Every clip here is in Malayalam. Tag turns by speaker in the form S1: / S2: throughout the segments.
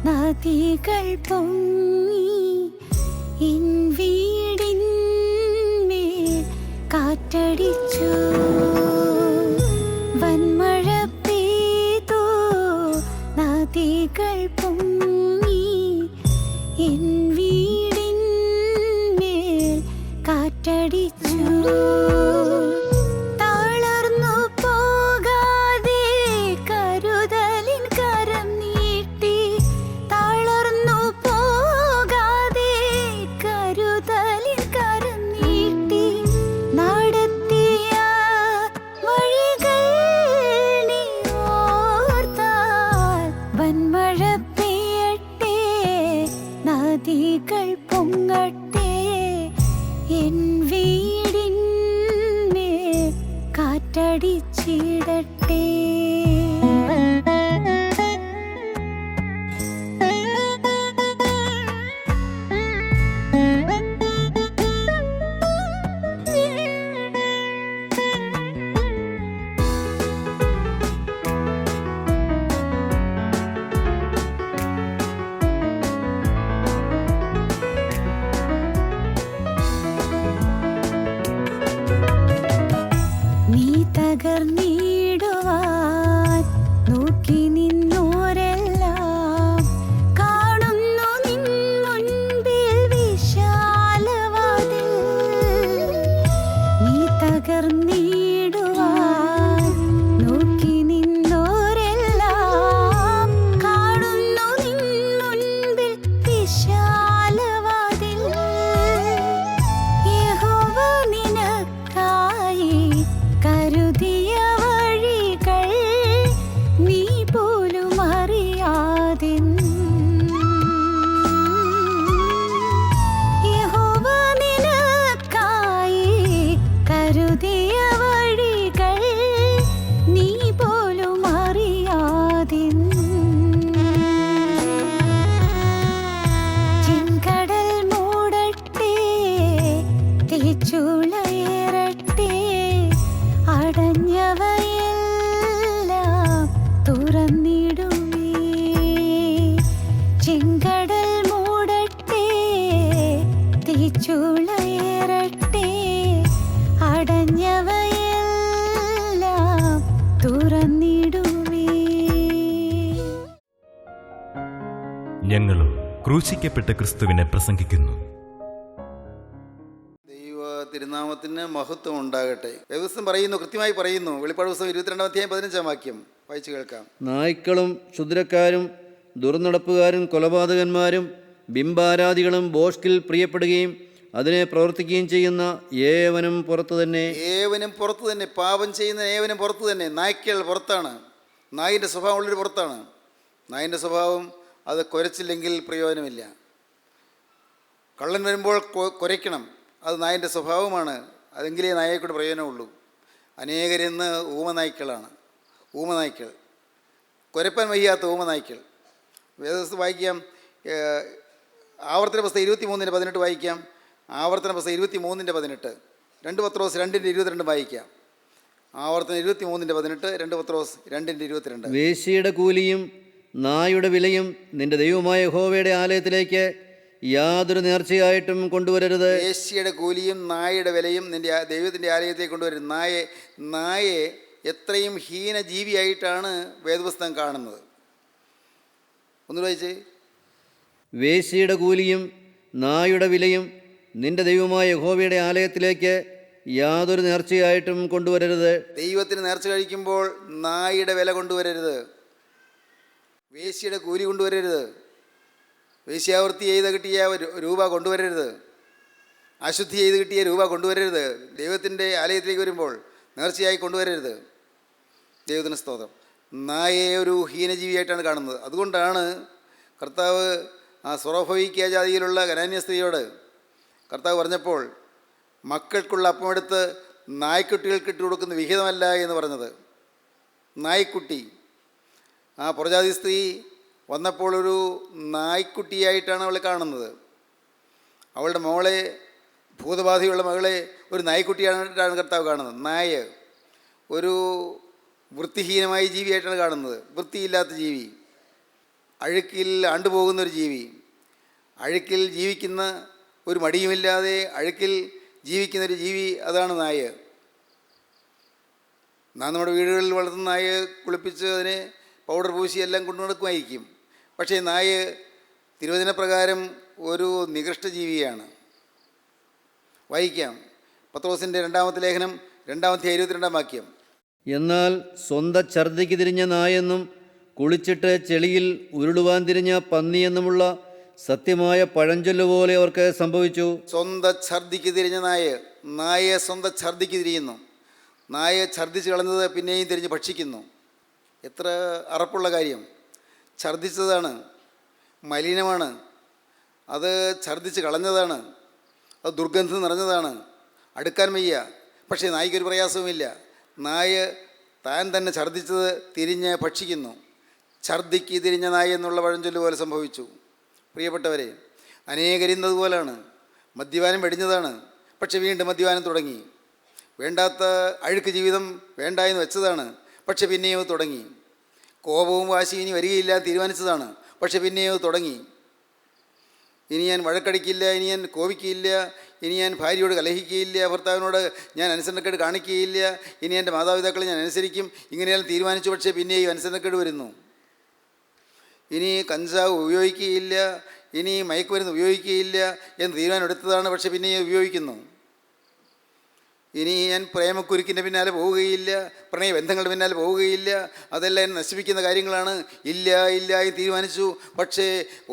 S1: നദികൾ പൊങ്ങി എൻ വീടിന്മേൽ കാറ്റടിച്ചു. വന്മഴ പെയ്തു നദികൾ പൊങ്ങി എൻ വീടിന്മേൽ കാറ്റടിച്ചു. നദികൾ പൊങ്ങട്ടെ എൻ വീടിന്മേൽ കാറ്റടിച്ചിടട്ടെ. തകർന്നിടുവാൻ നോക്കി നിന്നോരെല്ലാം കാണുന്നു നിൻ മുൻപിൽ വിശാലവാതിൽ. നീ തകർന്നിടുവാൻ നോക്കി നിന്നോരെല്ലാം കാണുന്നു നിൻ മുൻപിൽ വിശാലവാതിൽ. യഹോവ നിനക്കായി കരുതിയ വഴികൾ നീ പോലും അറിയാതെ. യഹോവ നിനക്കായി കരുതിയ വഴികൾ നീ പോലും അറിയാതെ. ചെങ്കടൽ മൂടട്ടെ, തീച്ചുളയേറട്ടെ, അടഞ്ഞവയെല്ലാം തുറന്നിടുമേ. ചെങ്കടൽ മൂടട്ടെ, തീച്ചുളയേറട്ടെ, അടഞ്ഞവയെല്ലാം തുറന്നിടുമേ.
S2: ഞങ്ങളും ക്രൂശിക്കപ്പെട്ട ക്രിസ്തുവിനെ പ്രസംഗിക്കുന്നു.
S3: തിരുനാമത്തിന് മഹത്വം ഉണ്ടാകട്ടെ. ദിവസം പറയുന്നു, കൃത്യമായി പറയുന്നു. വെളിപ്പാട് പുസ്തകം 22-15 വാക്യം വായിച്ചു കേൾക്കാം.
S4: നായ്ക്കളും ക്ഷുദ്രക്കാരും ദുർനടപ്പുകാരും കൊലപാതകന്മാരും ബിംബാരാധികളും ബോഷ്കിൽ പ്രിയപ്പെടുകയും അതിനെ പ്രവർത്തിക്കുകയും ചെയ്യുന്ന ഏവനും പുറത്തു തന്നെ.
S3: ഏവനും പുറത്തു തന്നെ. പാപം ചെയ്യുന്ന ഏവനും പുറത്തു തന്നെ. നായ്ക്കൾ പുറത്താണ്. നായിൻ്റെ സ്വഭാവം ഉള്ളൊരു പുറത്താണ്. നായിൻ്റെ സ്വഭാവം അത് കുരച്ചില്ലെങ്കിൽ പ്രയോജനമില്ല. കള്ളൻ വരുമ്പോൾ കുരയ്ക്കണം. അത് നായൻ്റെ സ്വഭാവമാണ്. അതെങ്കിലേ നായക്കൂടെ പ്രയോജനമുള്ളൂ. അനേകരിന്ന് ഊമനായ്ക്കളാണ്. ഊമനായ്ക്കൾ, കുരപ്പാൻ വയ്യാത്ത ഊമനായ്ക്കൾ. വേദപുസ്തകം വായിക്കാം. ആവർത്തന പുസ്തകം 23:18 വായിക്കാം. ആവർത്തന പുസ്തകം 23:18. 2 പത്രോസ് 2:22 വായിക്കാം. ആവർത്തനം 23:18, 2 പത്രോസ് 2:22.
S4: വേശ്യയുടെ കൂലിയും നായുടെ വിലയും നിന്റെ ദൈവമായ യഹോവയുടെ ആലയത്തിലേക്ക് യാതൊരു നേർച്ചയായിട്ടും കൊണ്ടുവരരുത്.
S3: വേശ്യയുടെ കൂലിയും നായയുടെ വിലയും നിന്റെ ദൈവത്തിൻ്റെ ആലയത്തേക്ക് കൊണ്ടുവരും. നായെ എത്രയും ഹീന ജീവിയായിട്ടാണ് വേദപുസ്തകം കാണുന്നത്. ഒന്ന് വായിച്ചേ.
S4: വേശ്യയുടെ കൂലിയും നായുടെ വിലയും നിന്റെ ദൈവമായ യഹോവയുടെ ആലയത്തിലേക്ക് യാതൊരു നേർച്ചയായിട്ടും കൊണ്ടുവരരുത്.
S3: ദൈവത്തിന് നേർച്ച കഴിക്കുമ്പോൾ നായുടെ വില കൊണ്ടുവരരുത്. വേശ്യയുടെ കൂലി കൊണ്ടുവരരുത്. വേശ്യാവൃത്തി ചെയ്ത് കിട്ടിയ രൂപ കൊണ്ടുവരരുത്. അശുദ്ധി ചെയ്ത് കിട്ടിയ രൂപ കൊണ്ടുവരരുത്. ദൈവത്തിൻ്റെ ആലയത്തിലേക്ക് വരുമ്പോൾ നേർച്ചയായി കൊണ്ടുവരരുത്. ദൈവത്തിന് സ്തോത്രം. നായയെ ഒരു ഹീനജീവിയായിട്ടാണ് കാണുന്നത്. അതുകൊണ്ടാണ് കർത്താവ് ആ സ്വറോഫോയിക്ക ജാതിയിലുള്ള കനാന്യ സ്ത്രീയോട് കർത്താവ് പറഞ്ഞപ്പോൾ മക്കൾക്കുള്ള അപ്പമെടുത്ത് നായ്ക്കുട്ടികൾക്ക് ഇട്ട് കൊടുക്കുന്ന വിഹിതമല്ല എന്ന് പറഞ്ഞത്. നായ്ക്കുട്ടി. ആ പുറജാതി സ്ത്രീ വന്നപ്പോൾ ഒരു നായ്ക്കുട്ടിയായിട്ടാണ് അവളെ കാണുന്നത്. അവളുടെ മോളെ, ഭൂതബാധയുള്ള മകളെ ഒരു നായ്ക്കുട്ടിയായിട്ടാണ് കർത്താവ് കാണുന്നത്. നായ ഒരു വൃത്തിഹീനമായ ജീവിയായിട്ടാണ് കാണുന്നത്. വൃത്തിയില്ലാത്ത ജീവി. അഴുക്കിൽ ആണ്ടുപോകുന്നൊരു ജീവി, അഴുക്കിൽ ജീവിക്കുന്ന ഒരു മടിയുമില്ലാതെ അഴുക്കിൽ ജീവിക്കുന്നൊരു ജീവി, അതാണ് നായ. നാം നമ്മുടെ വീടുകളിൽ വളർത്തുന്ന നായ കുളിപ്പിച്ച് അതിനെ പൗഡർ പൂശി എല്ലാം കൊണ്ടു നടക്കുമായിരിക്കും. പക്ഷേ നായ തിരുവചനപ്രകാരം ഒരു നികൃഷ്ട ജീവിയാണ്. വായിക്കാം, പത്രോസിൻ്റെ 2-ാമത്തെ ലേഖനം 2-ാമത്തെ 22-ാം വാക്യം.
S4: എന്നാൽ സ്വന്തം ഛർദ്ദിക്ക് തിരിഞ്ഞ നായെന്നും കുളിച്ചിട്ട് ചെളിയിൽ ഉരുളുവാൻ തിരിഞ്ഞ പന്നിയെന്നുമുള്ള സത്യമായ പഴഞ്ചൊല്ല് പോലെ അവർക്ക് സംഭവിച്ചു.
S3: സ്വന്തം ഛർദ്ദിക്ക് തിരിഞ്ഞ നായ സ്വന്തം ഛർദ്ദിക്ക് തിരിയുന്നു. നായ ഛർദ്ദിച്ച് കളഞ്ഞത് പിന്നെയും തിരിഞ്ഞ് ഭക്ഷിക്കുന്നു. എത്ര അറപ്പുള്ള കാര്യം! ഛർദ്ദിച്ചതാണ്, മലിനമാണ്, അത് ഛർദ്ദിച്ച് കളഞ്ഞതാണ്, അത് ദുർഗന്ധം നിറഞ്ഞതാണ്, അടുക്കാൻ വയ്യ. പക്ഷേ നായ്ക്കൊരു പ്രയാസവുമില്ല. നായ താൻ തന്നെ ഛർദ്ദിച്ചത് തിരിഞ്ഞ് ഭക്ഷിക്കുന്നു. ഛർദ്ദിക്ക് തിരിഞ്ഞ നായ എന്നുള്ള പഴഞ്ചൊല്ല് പോലെ സംഭവിച്ചു. പ്രിയപ്പെട്ടവരെ, അനേകരിന്നതുപോലാണ്. മദ്യപാനം വെടിഞ്ഞതാണ്, പക്ഷെ വീണ്ടും മദ്യപാനം തുടങ്ങി. വേണ്ടാത്ത അഴുക്ക് ജീവിതം വേണ്ട എന്ന് വെച്ചതാണ്, പക്ഷെ പിന്നെയോ തുടങ്ങി. കോപവും വാശിയും ഇനി വരികയില്ല തീരുമാനിച്ചതാണ്, പക്ഷെ പിന്നെയോ തുടങ്ങി. ഇനി ഞാൻ വഴക്കടിക്കില്ല, ഇനി ഞാൻ കോപിക്കുകയില്ല, ഇനി ഞാൻ ഭാര്യയോട് കലഹിക്കുകയില്ല, ഭർത്താവിനോട് ഞാൻ അനുസരണക്കേട് കാണിക്കുകയില്ല, ഇനി എൻ്റെ മാതാപിതാക്കളെ ഞാൻ അനുസരിക്കും, ഇങ്ങനെയെല്ലാം തീരുമാനിച്ചു. പക്ഷേ പിന്നെയും അനുസരണക്കേട് വരുന്നു. ഇനി കഞ്ചാവ് ഉപയോഗിക്കുകയില്ല, ഇനി മയക്കുമരുന്ന് ഉപയോഗിക്കുകയില്ല എന്ന് തീരുമാനം എടുത്തതാണ്, പക്ഷെ പിന്നെയും ഉപയോഗിക്കുന്നു. ഇനി ഞാൻ പ്രേമക്കുരുക്കിൻ്റെ പിന്നാലെ പോവുകയില്ല, പ്രണയബന്ധങ്ങളുടെ പിന്നാലെ പോവുകയില്ല, അതെല്ലാം എന്നെ നശിപ്പിക്കുന്ന കാര്യങ്ങളാണ്, ഇല്ല എന്ന് തീരുമാനിച്ചു. പക്ഷേ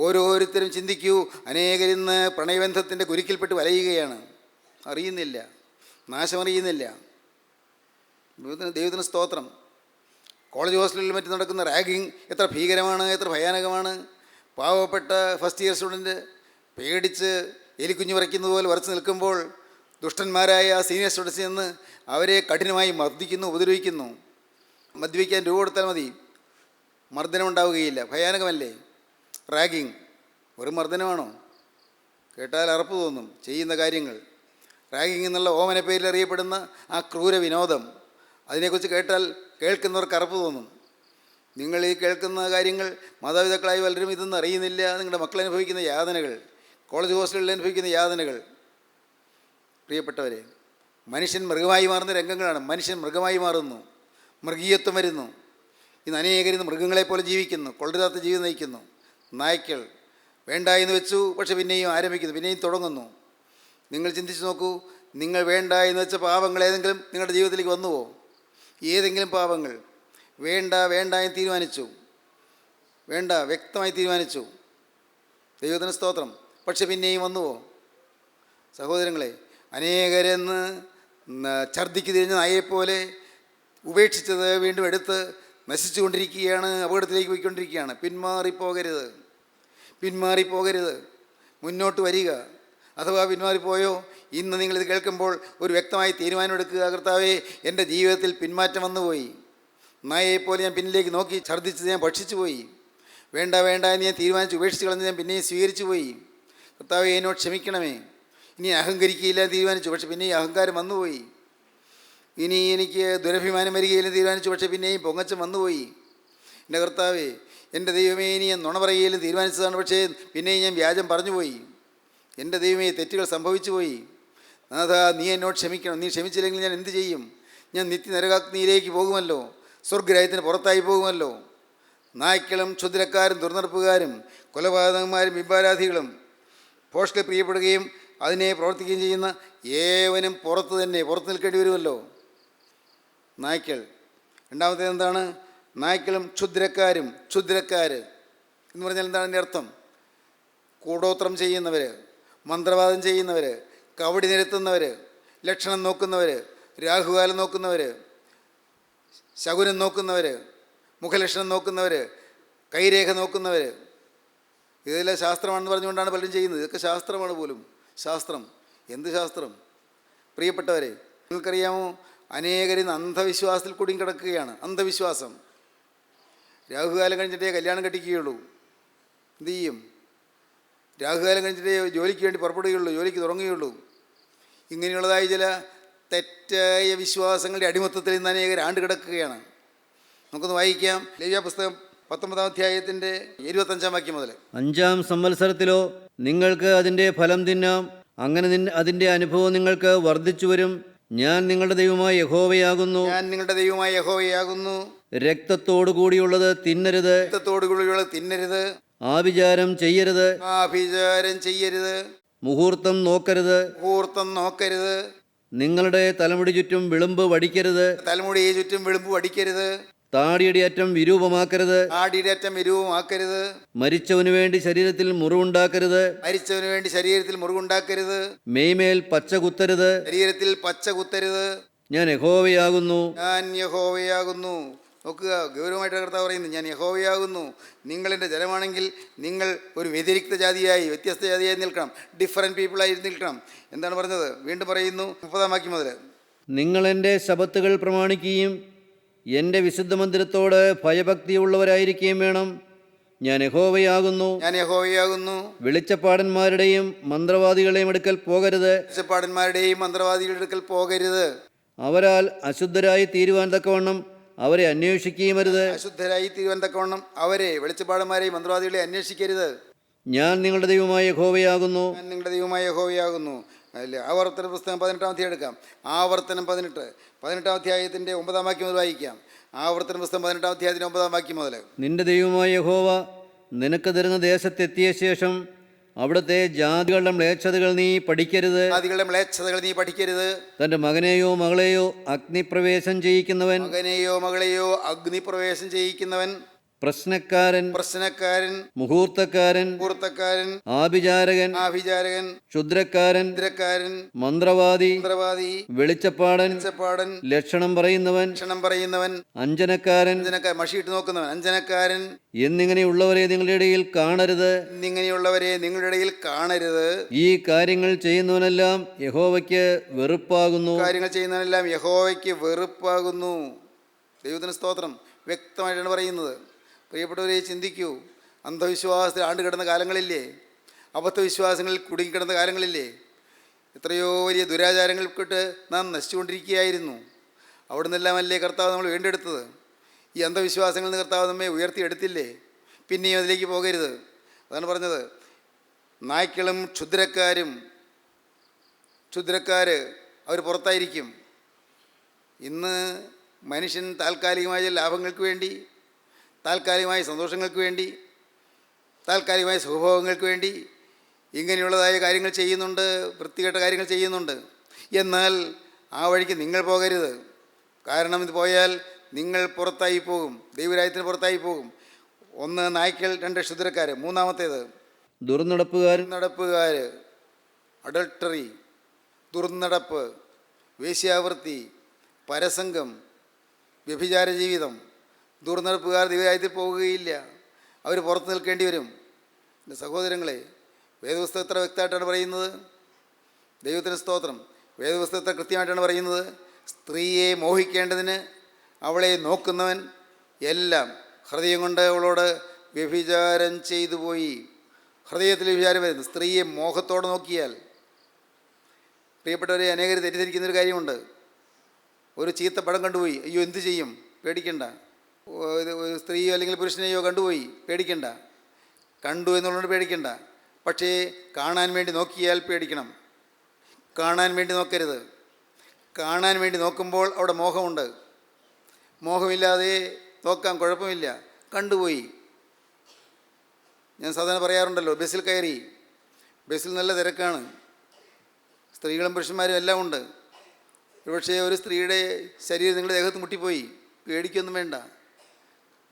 S3: ഓരോരുത്തരും ചിന്തിക്കൂ, അനേകരിന്ന് പ്രണയബന്ധത്തിൻ്റെ കുരുക്കിൽപ്പെട്ട് വലയുകയാണ്. അറിയുന്നില്ല, നാശമറിയുന്നില്ല. ദൈവത്തിന് സ്തോത്രം. കോളേജ് ഹോസ്റ്റലിൽ മറ്റും നടക്കുന്ന റാഗിങ് എത്ര ഭീകരമാണ്, എത്ര ഭയാനകമാണ്. പാവപ്പെട്ട ഫസ്റ്റ് ഇയർ സ്റ്റുഡൻറ്റ് പേടിച്ച് എലിക്കുഞ്ഞു വരയ്ക്കുന്നത് പോലെ വരച്ച് നിൽക്കുമ്പോൾ ദുഷ്ടന്മാരായ സീനിയർ സ്റ്റുഡൻസ് നിന്ന് അവരെ കഠിനമായി മർദ്ദിക്കുന്നു, ഉപദ്രവിക്കുന്നു. മദ്യപിക്കാൻ രൂപ കൊടുത്താൽ മതി, മർദ്ദനം ഉണ്ടാവുകയില്ല. ഭയാനകമല്ലേ റാഗിങ്? ഒരു മർദ്ദനമാണോ? കേട്ടാൽ അറപ്പ് തോന്നും ചെയ്യുന്ന കാര്യങ്ങൾ. റാഗിങ് എന്നുള്ള ഓമന പേരിൽ അറിയപ്പെടുന്ന ആ ക്രൂര വിനോദം, അതിനെക്കുറിച്ച് കേട്ടാൽ കേൾക്കുന്നവർക്ക് അറപ്പ് തോന്നും. നിങ്ങൾ ഈ കേൾക്കുന്ന കാര്യങ്ങൾ മാതാപിതാക്കളായി പലരും ഇതൊന്നും അറിയുന്നില്ല. നിങ്ങളുടെ മക്കൾ അനുഭവിക്കുന്ന യാതനകൾ, കോളേജ് ഹോസ്റ്റലുകളിൽ അനുഭവിക്കുന്ന യാതനകൾ. പ്രിയപ്പെട്ടവരെ, മനുഷ്യൻ മൃഗമായി മാറുന്ന രംഗങ്ങളാണ്. മനുഷ്യൻ മൃഗമായി മാറുന്നു, മൃഗീയത്വം വരുന്നു. ഇന്ന് അനേകരിന്ന് മൃഗങ്ങളെപ്പോലെ ജീവിക്കുന്നു, കൊള്ളരുതാത്ത ജീവിതം നയിക്കുന്നു. നായ്ക്കൾ വേണ്ട എന്ന് വെച്ചു, പക്ഷെ പിന്നെയും ആരംഭിക്കുന്നു, പിന്നെയും തുടങ്ങുന്നു. നിങ്ങൾ ചിന്തിച്ച് നോക്കൂ, നിങ്ങൾ വേണ്ട എന്ന് വെച്ച പാപങ്ങൾ ഏതെങ്കിലും നിങ്ങളുടെ ജീവിതത്തിലേക്ക് വന്നുവോ? ഏതെങ്കിലും പാപങ്ങൾ വേണ്ട എന്ന് തീരുമാനിച്ചു, വേണ്ട വ്യക്തമായി തീരുമാനിച്ചു, ദൈവത്തിന് സ്തോത്രം, പക്ഷെ പിന്നെയും വന്നുവോ? സഹോദരങ്ങളെ, അനേകരെന്ന് ഛർദ്ദിക്ക് തിരിഞ്ഞ നായെപ്പോലെ ഉപേക്ഷിച്ചത് വീണ്ടും എടുത്ത് നശിച്ചു കൊണ്ടിരിക്കുകയാണ്, അപകടത്തിലേക്ക് പോയിക്കൊണ്ടിരിക്കുകയാണ്. പിന്മാറിപ്പോകരുത്, മുന്നോട്ട് വരിക. അഥവാ പിന്മാറിപ്പോയോ, ഇന്ന് നിങ്ങളിത് കേൾക്കുമ്പോൾ ഒരു വ്യക്തമായി തീരുമാനമെടുക്കുക. കർത്താവേ, എൻ്റെ ജീവിതത്തിൽ പിന്മാറ്റം വന്നുപോയി. നായയെപ്പോലെ ഞാൻ പിന്നിലേക്ക് നോക്കി ഛർദ്ദിച്ചത് ഞാൻ ഭക്ഷിച്ചു പോയി. വേണ്ട എന്ന് ഞാൻ തീരുമാനിച്ച് ഉപേക്ഷിച്ച് കളഞ്ഞ് ഞാൻ പിന്നെയും സ്വീകരിച്ചു പോയി. കർത്താവേ, എന്നോട് ക്ഷമിക്കണമേ. ഇനി അഹങ്കരിക്കുകയില്ല തീരുമാനിച്ചു, പക്ഷെ പിന്നെയും അഹങ്കാരം വന്നുപോയി. ഇനി എനിക്ക് ദുരഭിമാനം വരികയില്ലെന്ന് തീരുമാനിച്ചു, പക്ഷേ പിന്നെയും പൊങ്ങച്ചം വന്നുപോയി. എൻ്റെ കർത്താവേ, എൻ്റെ ദൈവമേ, ഇനി ഞാൻ നുണ പറയുകയില്ലെന്ന് തീരുമാനിച്ചതാണ്, പക്ഷേ പിന്നെയും ഞാൻ വ്യാജം പറഞ്ഞുപോയി. എൻ്റെ ദൈവമേ, തെറ്റുകൾ സംഭവിച്ചു പോയി. നാഥാ, നീ എന്നോട് ക്ഷമിക്കണം. നീ ക്ഷമിച്ചില്ലെങ്കിൽ ഞാൻ എന്ത് ചെയ്യും? ഞാൻ നിത്യനരകാഗ്നിയിലേക്ക് പോകുമല്ലോ, സ്വർഗ്ഗരാജ്യത്തിന് പുറത്തായി പോകുമല്ലോ. നായ്ക്കളും ക്ഷുദ്രക്കാരും ദുർനടപ്പുകാരും കൊലപാതകന്മാരും വിഭാരാധികളും ഭോഷ്കിൽ പ്രിയപ്പെടുകയും അതിനെ പ്രവർത്തിക്കുകയും ചെയ്യുന്ന ഏവനും പുറത്ത് നിൽക്കേണ്ടി വരുമല്ലോ. നായ്ക്കൾ. രണ്ടാമത്തേത് എന്താണ്? നായ്ക്കളും ക്ഷുദ്രക്കാർ എന്ന് പറഞ്ഞാൽ എന്താണ് അതിൻ്റെ അർത്ഥം? കൂടോത്രം ചെയ്യുന്നവർ, മന്ത്രവാദം ചെയ്യുന്നവർ, കവടി നിരത്തുന്നവർ, ലക്ഷണം നോക്കുന്നവർ, രാഹുകാലം നോക്കുന്നവർ, ശകുനം നോക്കുന്നവർ, മുഖലക്ഷണം നോക്കുന്നവർ, കൈരേഖ നോക്കുന്നവർ. ഇതെല്ലാം ശാസ്ത്രമാണെന്ന് പറഞ്ഞുകൊണ്ടാണ് പലരും ചെയ്യുന്നത്. ഇതൊക്കെ ശാസ്ത്രമാണ് പോലും. ശാസ്ത്രം, എന്ത് ശാസ്ത്രം? പ്രിയപ്പെട്ടവരെ, നിങ്ങൾക്കറിയാമോ, അനേകരിന്ന് അന്ധവിശ്വാസത്തിൽ കുടുങ്ങി കിടക്കുകയാണ്. അന്ധവിശ്വാസം. രാഹുകാലം കഴിഞ്ഞിട്ടേ കല്യാണം കെട്ടിക്കുകയുള്ളൂ. എന്തു ചെയ്യും? രാഹുകാലം കഴിഞ്ഞിട്ടേ ജോലിക്ക് വേണ്ടി പുറപ്പെടുകയുള്ളൂ, ജോലിക്ക് തുടങ്ങുകയുള്ളൂ. ഇങ്ങനെയുള്ളതായ ചില തെറ്റായ വിശ്വാസങ്ങളുടെ അടിമത്തത്തിൽ ഇന്ന് അനേകർ ആണ്ട് കിടക്കുകയാണ്. നമുക്കൊന്ന് വായിക്കാം. ലേവ്യ പുസ്തകം 19-ാം അധ്യായത്തിൻ്റെ 25-ാം വാക്യം മുതൽ.
S4: 5-ാം സംവത്സരത്തിലോ നിങ്ങൾക്ക് അതിൻ്റെ ഫലം തിന്നാം. അങ്ങനെ അതിൻ്റെ അനുഭവം നിങ്ങൾക്ക് വർദ്ധിച്ചു വരും. ഞാൻ നിങ്ങളുടെ ദൈവമായ യഹോവയാകുന്നു.
S3: ഞാൻ നിങ്ങളുടെ ദൈവമായ യഹോവയാകുന്നു.
S4: രക്തത്തോടു കൂടിയുള്ളത് തിന്നരുത്.
S3: രക്തത്തോടുകൂടിയുള്ളത് തിന്നരുത്.
S4: ആഭിചാരം ചെയ്യരുത്.
S3: ആഭിചാരം ചെയ്യരുത്.
S4: മുഹൂർത്തം നോക്കരുത്.
S3: മുഹൂർത്തം നോക്കരുത്.
S4: നിങ്ങളുടെ തലമുടി ചുറ്റും വിളുമ്പ് വടിക്കരുത്.
S3: തലമുടിയെ ചുറ്റും വിളുമ്പ് വടിക്കരുത്.
S4: താടിയുടെ അറ്റം വിരൂപമാക്കരുത്.
S3: ആടിയുടെ അറ്റം വിരൂപമാക്കരുത്.
S4: മരിച്ചവനു വേണ്ടി ശരീരത്തിൽ മുറിവുണ്ടാക്കരുത്.
S3: മരിച്ചവന് വേണ്ടി ശരീരത്തിൽ മുറിവുണ്ടാക്കരുത്.
S4: മെയ്മേൽ പച്ച കുത്തരുത്.
S3: ശരീരത്തിൽ പച്ച കുത്തരുത്.
S4: ഞാൻ യഹോവയാകുന്നു.
S3: ഞാൻ യഹോവയാകുന്നു. നോക്കുക, ഗൗരവമായിട്ട് കർത്താവ് പറയുന്നു, ഞാൻ യഹോവയാകുന്നു. നിങ്ങളെൻ്റെ ജനമാണെങ്കിൽ നിങ്ങൾ ഒരു വ്യതിരിക്ത ജാതിയായി, വ്യത്യസ്ത ജാതിയായി നിൽക്കണം. ഡിഫറൻറ്റ് പീപ്പിളായി നിൽക്കണം. എന്താണ് പറഞ്ഞത്? വീണ്ടും പറയുന്നു 30-ാം വാക്യം മുതൽ.
S4: നിങ്ങൾ എൻ്റെ ശബത്തുകൾ പ്രമാണിക്കുകയും എൻ്റെ വിശുദ്ധ മന്ദിരത്തോട് ഭയഭക്തിയുള്ളവരായിരിക്കുകയും വേണം. ഞാൻ യഹോവയാകുന്നു.
S3: ഞാൻ യഹോവയാകുന്നു.
S4: വെളിച്ചപ്പാടന്മാരുടെയും മന്ത്രവാദികളുടെയും അടുക്കൽ പോകരുത്.
S3: വെളിച്ചപ്പാടന്മാരുടെയും മന്ത്രവാദികളുടെ അടുക്കൽ പോകരുത്.
S4: അവരാൽ അശുദ്ധരായി തീരുവാൻ തക്കവണ്ണം അവരെ അന്വേഷിക്കുകയും അരുത്.
S3: അശുദ്ധരായി തീരുവാൻ തക്കവണ്ണം അവരെ, വെളിച്ചപ്പാടന്മാരെയും മന്ത്രവാദികളെ അന്വേഷിക്കരുത്.
S4: ഞാൻ നിങ്ങളുടെ ദൈവമായ യഹോവയാകുന്നു.
S3: ഞാൻ നിങ്ങളുടെ ദൈവമായ യഹോവയാകുന്നു. അല്ലേ? ആവർത്തന പുസ്തകം 18-ാം അധ്യായം എടുക്കാം. ആവർത്തനം 18-ാം അധ്യായത്തിൻ്റെ 9-ാം വാക്യം മുതൽ വായിക്കാം. ആവർത്തന പുസ്തകം 18-ാം അധ്യായത്തിൻ്റെ 9-ാം വാക്യം മുതൽ.
S4: നിന്റെ ദൈവമായ യഹോവ നിനക്ക് തരുന്ന ദേശത്തെത്തിയ ശേഷം അവിടുത്തെ ജാതികളുടെ മ്ലേച്ഛതകൾ നീ പഠിക്കരുത്.
S3: ജാതികളുടെ മ്ലേച്ഛതകൾ നീ പഠിക്കരുത്.
S4: തൻ്റെ മകനെയോ മകളെയോ അഗ്നിപ്രവേശം ചെയ്യിക്കുന്നവൻ,
S3: മകനെയോ മകളെയോ അഗ്നിപ്രവേശം ചെയ്യിക്കുന്നവൻ,
S4: പ്രശ്നക്കാരൻ, മുഹൂർത്തക്കാരൻ, ആഭിചാരകൻ, ക്ഷുദ്രക്കാരൻ, മന്ത്രവാദി, വെളിച്ചപ്പാടൻ, ലക്ഷണം പറയുന്നവൻ, അഞ്ജനക്കാരൻ,
S3: മഷിയിട്ട് നോക്കുന്നവൻ, അഞ്ജനക്കാരൻ
S4: എന്നിങ്ങനെയുള്ളവരെ നിങ്ങളുടെ ഇടയിൽ കാണരുത്. ഈ കാര്യങ്ങൾ ചെയ്യുന്നവനെല്ലാം യഹോവയ്ക്ക്
S3: വെറുപ്പാകുന്നു. ദൈവത്തിന് സ്തോത്രം. വ്യക്തമായിട്ടാണ് പറയുന്നത്. പ്രിയപ്പെട്ടവരെ, ചിന്തിക്കൂ. അന്ധവിശ്വാസത്തിൽ ആണ്ടുകിടന്ന കാലങ്ങളില്ലേ? അബദ്ധവിശ്വാസങ്ങളിൽ കുടുങ്ങിക്കിടന്ന കാലങ്ങളില്ലേ? എത്രയോ വലിയ ദുരാചാരങ്ങൾക്കിട്ട് നാം നശിച്ചുകൊണ്ടിരിക്കുകയായിരുന്നു. അവിടെ നിന്നെല്ലാമല്ലേ കർത്താവ് നമ്മൾ വീണ്ടെടുത്തത്? ഈ അന്ധവിശ്വാസങ്ങളിൽ നിന്ന് കർത്താവ് നമ്മെ ഉയർത്തിയെടുത്തില്ലേ? പിന്നെയും അതിലേക്ക് പോകരുത്. അതാണ് പറഞ്ഞത്, നായ്ക്കളും ക്ഷുദ്രക്കാർ അവർ പുറത്തായിരിക്കും. ഇന്ന് മനുഷ്യൻ താൽക്കാലികമായ ലാഭങ്ങൾക്ക് വേണ്ടി, താൽക്കാലികമായ സന്തോഷങ്ങൾക്ക് വേണ്ടി, താൽക്കാലികമായ സുഖഭോഗങ്ങൾക്ക് വേണ്ടി ഇങ്ങനെയുള്ളതായ കാര്യങ്ങൾ ചെയ്യുന്നുണ്ട്, വൃത്തികെട്ട കാര്യങ്ങൾ ചെയ്യുന്നുണ്ട്. എന്നാൽ ആ വഴിക്ക് നിങ്ങൾ പോകരുത്. കാരണം ഇത് പോയാൽ നിങ്ങൾ പുറത്തായി പോകും, ദൈവരാജ്യത്തിന് പുറത്തായി പോകും. 1 നായ്ക്കൾ, 2 ക്ഷുദ്രക്കാർ, മൂന്നാമത്തേത് നടപ്പുകാർ, അഡൾട്ടറി, ദുർനടപ്പ്, വേശ്യാവൃത്തി, പരസംഗം, വ്യഭിചാര ജീവിതം. ദുർനടപ്പുകാർ ദൈവരാജ്യത്തിൽ പോകുകയില്ല, അവർ പുറത്ത് നിൽക്കേണ്ടി വരും. എൻ്റെ സഹോദരങ്ങളെ, വേദപുസ്തകം എത്ര വ്യക്തമായിട്ടാണ് പറയുന്നത്? ദൈവത്തിന് സ്തോത്രം. വേദപുസ്തകത്തെ കൃത്യമായിട്ടാണ് പറയുന്നത്. സ്ത്രീയെ മോഹിക്കേണ്ടതിന് അവളെ നോക്കുന്നവൻ എല്ലാം ഹൃദയം കൊണ്ട് അവളോട് വ്യഭിചാരം ചെയ്തു പോയി. ഹൃദയത്തിൽ വ്യഭിചാരം വരുന്നു സ്ത്രീയെ മോഹത്തോടെ നോക്കിയാൽ. പ്രിയപ്പെട്ടവരെ, അനേകർ തെറ്റിദ്ധരിക്കുന്നൊരു കാര്യമുണ്ട്. ഒരു ചീത്ത പടം കണ്ടുപോയി, അയ്യോ എന്തു ചെയ്യും? പേടിക്കണ്ട. ഒരു സ്ത്രീയോ അല്ലെങ്കിൽ പുരുഷനെയോ കണ്ടുപോയി, പേടിക്കണ്ട. കണ്ടു എന്നുള്ളത് പേടിക്കണ്ട. പക്ഷേ കാണാൻ വേണ്ടി നോക്കിയാൽ പേടിക്കണം. കാണാൻ വേണ്ടി നോക്കരുത്. കാണാൻ വേണ്ടി നോക്കുമ്പോൾ അവിടെ മോഹമുണ്ട്. മോഹമില്ലാതെ നോക്കാം, കുഴപ്പമില്ല. കണ്ടുപോയി. ഞാൻ സാധാരണ പറയാറുണ്ടല്ലോ, ബസ്സിൽ കയറി, ബസ്സിൽ നല്ല തിരക്കാണ്, സ്ത്രീകളും പുരുഷന്മാരും എല്ലാം ഉണ്ട്. ഒരുപക്ഷേ ഒരു സ്ത്രീയുടെ ശരീരം നിങ്ങളുടെ ദേഹത്ത് മുട്ടിപ്പോയി, പേടിക്കൊന്നും വേണ്ട.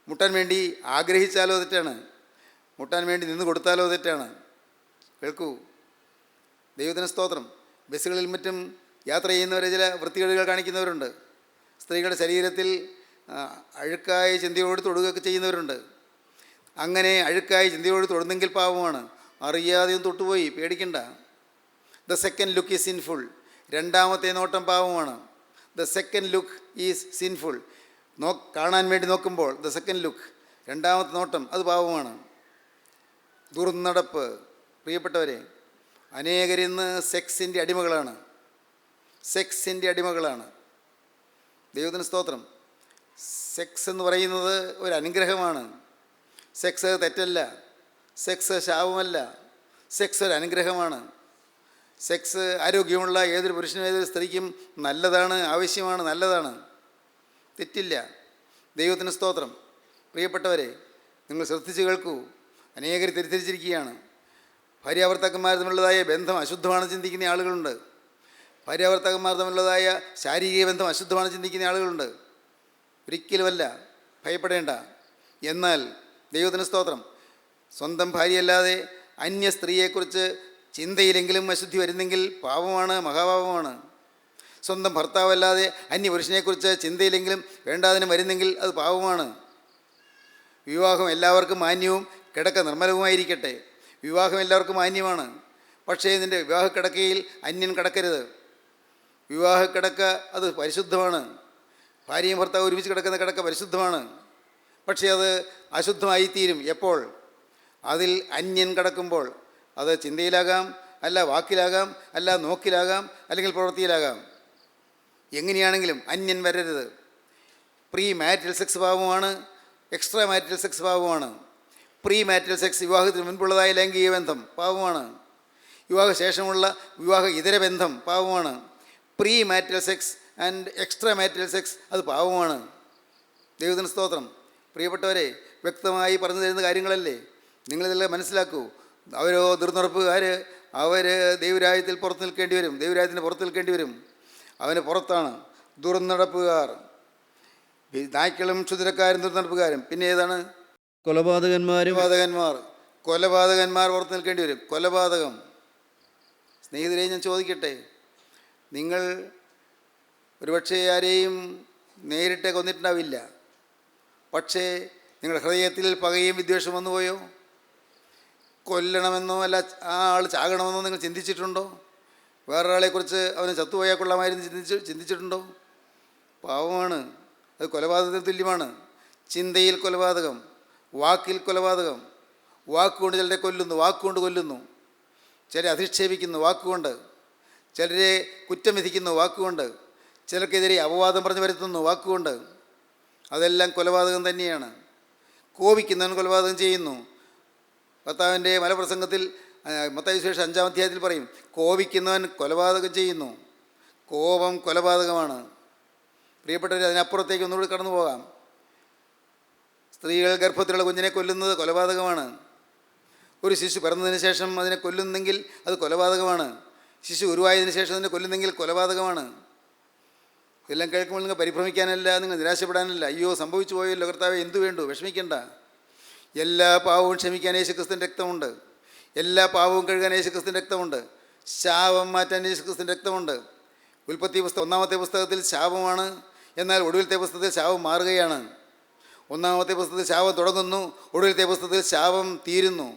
S3: മുട്ടാൻ വേണ്ടി ആഗ്രഹിച്ചാലോ തെറ്റാണ്, മുട്ടാൻ വേണ്ടി നിന്ന് കൊടുത്താലോ തെറ്റാണ്. കേൾക്കൂ, ദൈവത്തിന് സ്തോത്രം. ബസ്സുകളിൽ മറ്റും യാത്ര ചെയ്യുന്നവരെ ചില വൃത്തികേടുകൾ കാണിക്കുന്നവരുണ്ട്. സ്ത്രീകളുടെ ശരീരത്തിൽ അഴുക്കായ ചിന്തയോട് തൊടുകയൊക്കെ ചെയ്യുന്നവരുണ്ട്. അങ്ങനെ അഴുക്കായ ചിന്തയോട് തൊടുന്നെങ്കിൽ പാവമാണ്. അറിയാതെയും തൊട്ടുപോയി, പേടിക്കണ്ട. The second look is sinful. രണ്ടാമത്തെ നോട്ടം പാവമാണ്. The second look is sinful. കാണാൻ വേണ്ടി നോക്കുമ്പോൾ ദ സെക്കൻഡ് ലുക്ക്, രണ്ടാമത്തെ നോട്ടം, അത് പാവമാണ്. ദുർനടപ്പ്. പ്രിയപ്പെട്ടവരെ, അനേകരിന്ന് സെക്സിൻ്റെ അടിമകളാണ്. ദൈവത്തിന് സ്തോത്രം. സെക്സ് എന്ന് പറയുന്നത് ഒരു അനുഗ്രഹമാണ്. സെക്സ് തെറ്റല്ല, സെക്സ് ശാപമല്ല, സെക്സ് ഒരു അനുഗ്രഹമാണ്. സെക്സ് ആരോഗ്യമുള്ള ഏതൊരു പുരുഷനും ഏതൊരു സ്ത്രീക്കും നല്ലതാണ്, ആവശ്യമാണ്, നല്ലതാണ്, തെറ്റില്ല. ദൈവത്തിന് സ്തോത്രം. പ്രിയപ്പെട്ടവരെ, നിങ്ങൾ ശ്രദ്ധിച്ച് കേൾക്കൂ. അനേകർ തിരിച്ചിരിക്കുകയാണ്. ഭാര്യാഭർത്താക്കന്മാർ തമ്മിലുള്ളതായ ബന്ധം അശുദ്ധമാണെന്ന് ചിന്തിക്കുന്ന ആളുകളുണ്ട്. ഭാര്യാഭർത്താക്കന്മാർ തമ്മിലുള്ളതായ ശാരീരിക ബന്ധം അശുദ്ധമാണെന്ന് ചിന്തിക്കുന്ന ആളുകളുണ്ട്. ഒരിക്കലുമല്ല, ഭയപ്പെടേണ്ട. എന്നാൽ ദൈവത്തിന് സ്തോത്രം, സ്വന്തം ഭാര്യയല്ലാതെ അന്യ സ്ത്രീയെക്കുറിച്ച് ചിന്തയിലെങ്കിലും അശുദ്ധി വരുന്നെങ്കിൽ പാപമാണ്, മഹാപാപമാണ്. സ്വന്തം ഭർത്താവല്ലാതെ അന്യ പുരുഷനെക്കുറിച്ച് ചിന്തയിലെങ്കിലും വേണ്ടാതിനും വരുന്നെങ്കിൽ അത് പാപമാണ്. വിവാഹം എല്ലാവർക്കും മാന്യവും കിടക്ക നിർമ്മലവുമായിരിക്കട്ടെ. വിവാഹം എല്ലാവർക്കും മാന്യമാണ്. പക്ഷേ ഇതിൻ്റെ വിവാഹക്കിടക്കയിൽ അന്യൻ കിടക്കരുത്. വിവാഹക്കിടക്ക അത് പരിശുദ്ധമാണ്. ഭാര്യയും ഭർത്താവ് ഒരുമിച്ച് കിടക്കുന്ന കിടക്ക പരിശുദ്ധമാണ്. പക്ഷേ അത് അശുദ്ധമായിത്തീരും എപ്പോൾ? അതിൽ അന്യൻ കിടക്കുമ്പോൾ. അത് ചിന്തയിലാകാം, അല്ല വാക്കിലാകാം, അല്ല നോക്കിലാകാം, അല്ലെങ്കിൽ പ്രവൃത്തിയിലാകാം. എങ്ങനെയാണെങ്കിലും അന്യൻ വരരുത്. പ്രീ മാരിറ്റൽ സെക്സ് പാപമാണ്, എക്സ്ട്രാ മാരിറ്റൽ സെക്സ് പാപമാണ്. പ്രീ മാരിറ്റൽ സെക്സ് വിവാഹത്തിന് മുൻപുള്ളതായ ലൈംഗിക ബന്ധം പാപമാണ്. വിവാഹശേഷമുള്ള വിവാഹ ഇതര ബന്ധം പാപമാണ്. Pre marital sex and extra marital sex അത് പാപമാണ്. ദൈവത്തിന് സ്തോത്രം. പ്രിയപ്പെട്ടവരെ, വ്യക്തമായി പറഞ്ഞു തരുന്ന കാര്യങ്ങളല്ലേ, നിങ്ങളിതെല്ലാം മനസ്സിലാക്കൂ. അവരോ ദുർനടപ്പുകാർ, അവർ ദൈവരാജ്യത്തിൽ പുറത്ത് നിൽക്കേണ്ടി വരും, ദൈവരാജ്യത്തിന് പുറത്ത് നിൽക്കേണ്ടി വരും. അവന് പുറത്താണ് ദുർനടപ്പുകാർ. നായ്ക്കളും ക്ഷുദ്രക്കാരും ദുർനടപ്പുകാരും. പിന്നെ ഏതാണ്? കൊലപാതകന്മാർ പുറത്ത് നിൽക്കേണ്ടി വരും. കൊലപാതകം. സ്നേഹിതരെ, ഞാൻ ചോദിക്കട്ടെ, നിങ്ങൾ ഒരുപക്ഷെ ആരെയും നേരിട്ട് കൊന്നിട്ടുണ്ടാവില്ല. പക്ഷേ നിങ്ങളുടെ ഹൃദയത്തിൽ പകയും വിദ്വേഷം വന്നുപോയോ? കൊല്ലണമെന്നോ അല്ല ആ ആൾ ചാകണമെന്നോ നിങ്ങൾ ചിന്തിച്ചിട്ടുണ്ടോ? വേറൊരാളെക്കുറിച്ച് അവന് ചത്തുപോയാൽ കൊള്ളാമായിരുന്നു ചിന്തിച്ചിട്ടുണ്ടോ? പാവമാണ്. അത് കൊലപാതകത്തിന് തുല്യമാണ്. ചിന്തയിൽ കൊലപാതകം, വാക്കിൽ കൊലപാതകം. വാക്കുകൊണ്ട് ചിലരെ കൊല്ലുന്നു, വാക്കുകൊണ്ട് കൊല്ലുന്നു. ചിലരെ അധിക്ഷേപിക്കുന്നു വാക്കുകൊണ്ട്, ചിലരെ കുറ്റം വിധിക്കുന്നു വാക്കുകൊണ്ട്, ചിലർക്കെതിരെ അപവാദം പറഞ്ഞു വരുത്തുന്നു വാക്കുകൊണ്ട്. അതെല്ലാം കൊലപാതകം തന്നെയാണ്. കോപിക്കുന്നവൻ കൊലപാതകം ചെയ്യുന്നു. കർത്താവിൻ്റെ മലപ്രസംഗത്തിൽ മത്തായി സുവിശേഷം 5-ാം അധ്യായത്തിൽ പറയും, കോപിക്കുന്നവൻ കൊലപാതകം ചെയ്യുന്നു. കോപം കൊലപാതകമാണ്. പ്രിയപ്പെട്ടവർ, അതിനപ്പുറത്തേക്ക് ഒന്നുകൂടി കടന്നു പോകാം. സ്ത്രീകൾ ഗർഭത്തിലുള്ള കുഞ്ഞിനെ കൊല്ലുന്നത് കൊലപാതകമാണ്. ഒരു ശിശു പിറന്നതിന് ശേഷം അതിനെ കൊല്ലുന്നെങ്കിൽ അത് കൊലപാതകമാണ്. ശിശു ഉരുവായതിനു ശേഷം അതിനെ കൊല്ലുന്നെങ്കിൽ കൊലപാതകമാണ്. ഇതെല്ലാം കേൾക്കുമ്പോൾ നിങ്ങൾ പരിഭ്രമിക്കാനല്ല, നിങ്ങൾ നിരാശപ്പെടാനല്ല. അയ്യോ സംഭവിച്ചു പോയല്ലോ കർത്താവേ, എന്തു വേണ്ടു, വിഷമിക്കേണ്ട. എല്ലാ പാവവും ക്ഷമിക്കാൻ യേശുക്രിസ്തുവിൻ്റെ രക്തമുണ്ട്. എല്ലാ പാവവും കഴുകാൻ യേശുക്രിസ്തുവിൻ്റെ രക്തമുണ്ട്. ശാപം മാറ്റാൻ യേശുക്രിസ്തുവിൻ്റെ രക്തമുണ്ട്. ഉൽപ്പത്തി പുസ്തകം 1-ാമത്തെ പുസ്തകത്തിൽ ശാപമാണ്, എന്നാൽ ഒടുവിലത്തെ പുസ്തകത്തിൽ ശാപം മാറുകയാണ്. 1-ാമത്തെ പുസ്തകത്തിൽ ശാപം തുടങ്ങുന്നു, ഒടുവിലത്തെ പുസ്തകത്തിൽ ശാപം തീരുന്നു.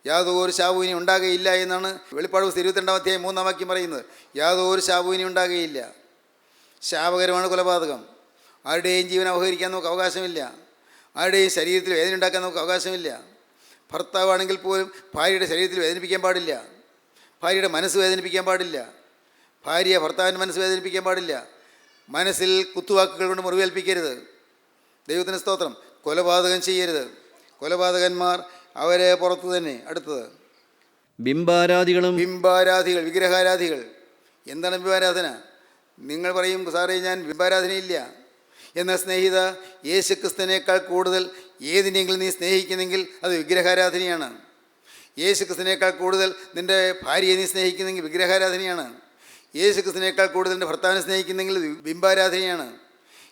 S3: യാതൊരു ശാപവും ഇനി ഉണ്ടാകുകയില്ല എന്നാണ് വെളിപ്പാട് പുസ്തകം 22-ാം അധ്യായം 3-ാം വാക്യം പറയുന്നത്. യാതൊരു ശാപവും ഇനി ഉണ്ടാകുകയില്ല. ശാപകരമാണ് കൊലപാതകം. ആരുടെയും ജീവൻ അപഹരിക്കാൻ നമുക്ക് അവകാശമില്ല. ആരുടെയും ശരീരത്തിൽ വേദന ഉണ്ടാക്കാൻ നമുക്ക് അവകാശമില്ല. ഭർത്താവാണെങ്കിൽ പോലും ഭാര്യയുടെ ശരീരത്തിൽ വേദനിപ്പിക്കാൻ പാടില്ല. ഭാര്യയുടെ മനസ്സ് വേദനിപ്പിക്കാൻ പാടില്ല. ഭാര്യ ഭർത്താവിൻ്റെ മനസ്സ് വേദനിപ്പിക്കാൻ പാടില്ല. മനസ്സിൽ കുത്തുവാക്കുകൾ കൊണ്ട് മുറിവേൽപ്പിക്കരുത്. ദൈവത്തിന് സ്തോത്രം. കൊലപാതകം ചെയ്യരുത്. കൊലപാതകന്മാർ അവരെ പുറത്തു തന്നെ. അടുത്തത്
S4: ബിംബാരാധികൾ,
S3: വിഗ്രഹാരാധികൾ. എന്താണ് ബിംബാരാധന? നിങ്ങൾ പറയും, സാറേ ഞാൻ ബിംബാരാധനയില്ല. എന്നാൽ സ്നേഹിത, യേശുക്രിസ്തുവിനേക്കാൾ കൂടുതൽ ഏതിനെങ്കിലും നീ സ്നേഹിക്കുന്നെങ്കിൽ അത് വിഗ്രഹാരാധനയാണ്. യേശുക്രിസ്തുവിനേക്കാൾ കൂടുതൽ നിൻ്റെ ഭാര്യയെ നീ സ്നേഹിക്കുന്നെങ്കിൽ വിഗ്രഹാരാധനയാണ്. യേശുക്രിസ്തുവിനേക്കാൾ കൂടുതൽ നിൻ്റെ ഭർത്താവിനെ സ്നേഹിക്കുന്നെങ്കിൽ ബിംബാരാധനയാണ്.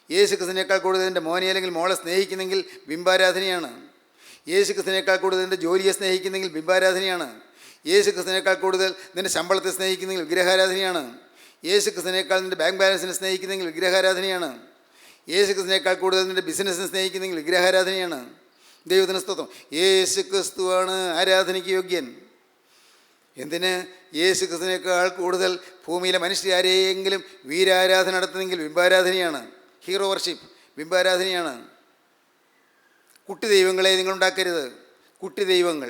S3: യേശുക്രിസ്തുവിനേക്കാൾ കൂടുതൽ നിൻ്റെ മോനെ അല്ലെങ്കിൽ മോളെ സ്നേഹിക്കുന്നെങ്കിൽ ബിംബാരാധനയാണ്. യേശുക്രിസ്തുവിനേക്കാൾ കൂടുതൽ നിൻ്റെ ജോലിയെ സ്നേഹിക്കുന്നെങ്കിൽ ബിംബാരാധനയാണ്. യേശുക്രിസ്തുവിനേക്കാൾ കൂടുതൽ നിൻ്റെ ശമ്പളത്തെ സ്നേഹിക്കുന്നെങ്കിൽ വിഗ്രഹാരാധനയാണ്. യേശുക്രിസ്തുവിനേക്കാൾ നിൻ്റെ ബാങ്ക് ബാലൻസിനെ സ്നേഹിക്കുന്നെങ്കിൽ വിഗ്രഹാരാധനയാണ്. യേശുക്രിസ്തുവിനേക്കാൾ കൂടുതൽ നിൻ്റെ ബിസിനസ്സിനെ സ്നേഹിക്കുന്നെങ്കിൽ വിഗ്രഹാരാധനയാണ്. ദൈവത്തിന് സ്തോത്രം. യേശുക്രിസ്തുവാണ് ആരാധനയ്ക്ക് യോഗ്യൻ. എന്തിന്? യേശുക്രിസ്തുവിനേക്കാൾ കൂടുതൽ ഭൂമിയിലെ മനുഷ്യരാരെയെങ്കിലും വീരാരാധന നടത്തുന്നെങ്കിൽ ബിംബാരാധനയാണ്. Hero worship ബിംബാരാധനയാണ്. കുട്ടി ദൈവങ്ങളെ നിങ്ങളുണ്ടാക്കരുത്. കുട്ടി ദൈവങ്ങൾ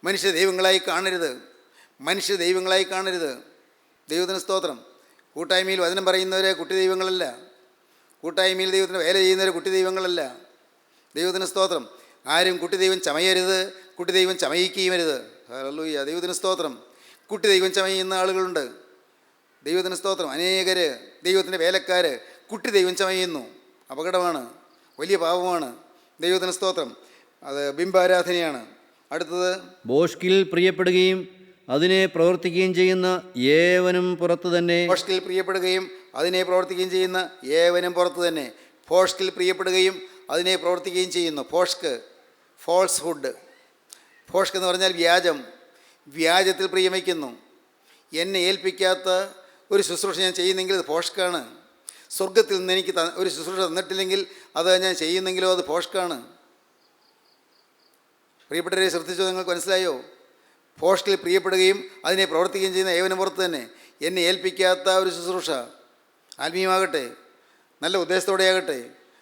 S3: മനുഷ്യ ദൈവങ്ങളായി കാണരുത്. മനുഷ്യ ദൈവങ്ങളായി കാണരുത്. ദൈവത്തിന് സ്തോത്രം. കൂട്ടായ്മയിൽ വചനം പറയുന്നവരെ കുട്ടി ദൈവങ്ങളല്ല. കൂട്ടായ്മയിൽ ദൈവത്തിന് വേല ചെയ്യുന്നവരെ കുട്ടി ദൈവങ്ങളല്ല. ദൈവത്തിന് സ്തോത്രം. ആരും കുട്ടി ദൈവം ചമയരുത്, കുട്ടി ദൈവം ചമയിക്കുകയും അരുത്. ഹല്ലേലൂയ, ദൈവത്തിന് സ്തോത്രം. കുട്ടി ദൈവം ചമയുന്ന ആളുകളുണ്ട്. ദൈവത്തിന് സ്തോത്രം. അനേകർ ദൈവത്തിൻ്റെ വേലക്കാർ കുട്ടി ദൈവം ചമയുന്നു. അപകടമാണ്, വലിയ പാപമാണ്. ദൈവത്തിന് സ്തോത്രം. അത് ബിംബാരാധനയാണ്. അടുത്തത്,
S4: ഭോഷ്കിൽ പ്രിയപ്പെടുകയും അതിനെ പ്രവർത്തിക്കുകയും ചെയ്യുന്ന ഏവനും പുറത്തു തന്നെ.
S3: ഫോഷ്കിൽ പ്രിയപ്പെടുകയും അതിനെ പ്രവർത്തിക്കുകയും ചെയ്യുന്ന ഏവനും പുറത്ത് തന്നെ. ഫോഷ്കിൽ പ്രിയപ്പെടുകയും അതിനെ പ്രവർത്തിക്കുകയും ചെയ്യുന്നു. ഫോഷ്ക്ക്, ഫോൾസ്ഹുഡ്. ഫോഷ്ക്ക് എന്ന് പറഞ്ഞാൽ വ്യാജം. വ്യാജത്തിൽ പ്രിയമയ്ക്കുന്നു. എന്നെ ഏൽപ്പിക്കാത്ത ഒരു ശുശ്രൂഷ ഞാൻ ചെയ്യുന്നെങ്കിൽ അത് ഫോഷ്ക്കാണ്. സ്വർഗത്തിൽ നിന്ന് എനിക്ക് ഒരു ശുശ്രൂഷ തന്നിട്ടില്ലെങ്കിൽ അത് ഞാൻ ചെയ്യുന്നെങ്കിലോ അത് ഫോഷ്ക്കാണ്. പ്രിയപ്പെട്ടവരെ, ശ്രദ്ധിച്ചോ? നിങ്ങൾക്ക് മനസ്സിലായോ? ഫോഷ്കിൽ പ്രിയപ്പെടുകയും അതിനെ പ്രവർത്തിക്കുകയും ചെയ്യുന്ന ഏവനും പുറത്ത് തന്നെ. എന്നെ ഏൽപ്പിക്കാത്ത ഒരു ശുശ്രൂഷ, ആത്മീയമാകട്ടെ, നല്ല ഉദ്ദേശത്തോടെയാകട്ടെ,